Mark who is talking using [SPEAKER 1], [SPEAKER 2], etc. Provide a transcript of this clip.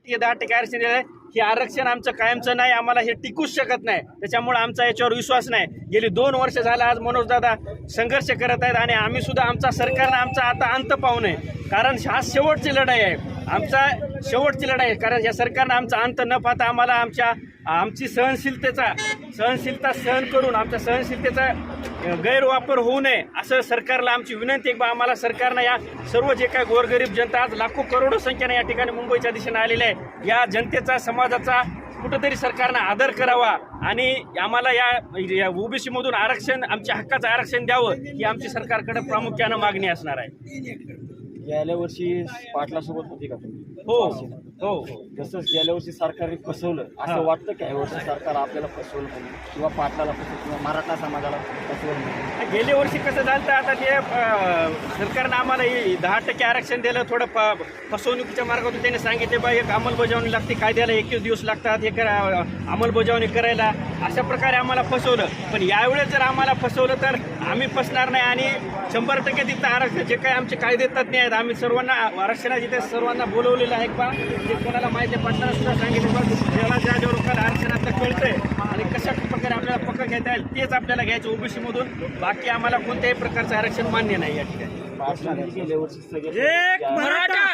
[SPEAKER 1] हे 10% आरक्षण दिलंय, हे आरक्षण आमचं कायमचं नाही, आम्हाला हे टिकूच शकत नाही. त्याच्यामुळे आमचा याच्यावर विश्वास नाही. गेली 2 वर्ष झाला आज मनोजदादा संघर्ष करत आहेत आणि आम्ही सुद्धा आमचा सरकारनं आमचा आता अंत पाहू नये, कारण हा शेवटची लढाई आहे, आमचा शेवटची लढाई आहे. कारण या सरकारनं आमचा अंत न पाहता आम्हाला आमची सहनशीलता सहन करून आमच्या सहनशीलतेचा गैरवापर होऊ नये असं सरकारला आमची विनंती आहे. आम्हाला सरकारनं या सर्व जे काही गोरगरीब जनता आज लाखो करोडो संख्येने या ठिकाणी मुंबईच्या दिशेने आलेले आहे, या जनतेचा समाजाचा कुठंतरी सरकारनं आदर करावा आणि आम्हाला या ओबीसी मधून आरक्षण, आमच्या हक्काचं आरक्षण द्यावं ही आमची सरकारकडे प्रामुख्यानं मागणी असणार आहे.
[SPEAKER 2] गेल्या वर्षी पाटलासोबत होती का तुम्ही?
[SPEAKER 1] हो.
[SPEAKER 2] तसंच गेल्या वर्षी सरकारने फसवलं असं वाटतं की वर्षी सरकार आपल्याला फसवलं म्हणून किंवा पाटलाला फसवलं किंवा मराठा समाजाला फसवलं म्हणून?
[SPEAKER 1] गेल्या वर्षी कसं झालं आता ते सरकारनं आम्हाला 10% आरक्षण दिलं, थोडं फसवणुकीच्या मार्गातून त्यांनी सांगितले बा एक अंमलबजावणी लागते, कायद्याला 21 दिवस लागतात हे अंमलबजावणी करायला, अशा प्रकारे आम्हाला फसवलं. पण यावेळेस जर आम्हाला फसवलं तर आम्ही फसणार नाही आणि 100% तिथं आरक्षण जे काही आमचे कायदे तज्ञ आहेत, आम्ही सर्वांना आरक्षणात जिथे सर्वांना बोलवलेलं आहे बा, ते कोणाला माहिती आहे पाटलांना सुद्धा सांगितलं बा, ज्याला ज्या लोकांना आरक्षणाचं कळतंय आणि कशा प्रकारे आपल्याला पक्क घेता येईल तेच आपल्याला घ्यायचं ओबीसी मधून, बाकी आम्हाला कोणत्याही प्रकारचं आरक्षण मान्य नाही या ठिकाणी.
[SPEAKER 2] पाटलांनी गेल्या वर्षी सगळे
[SPEAKER 3] एक मराठा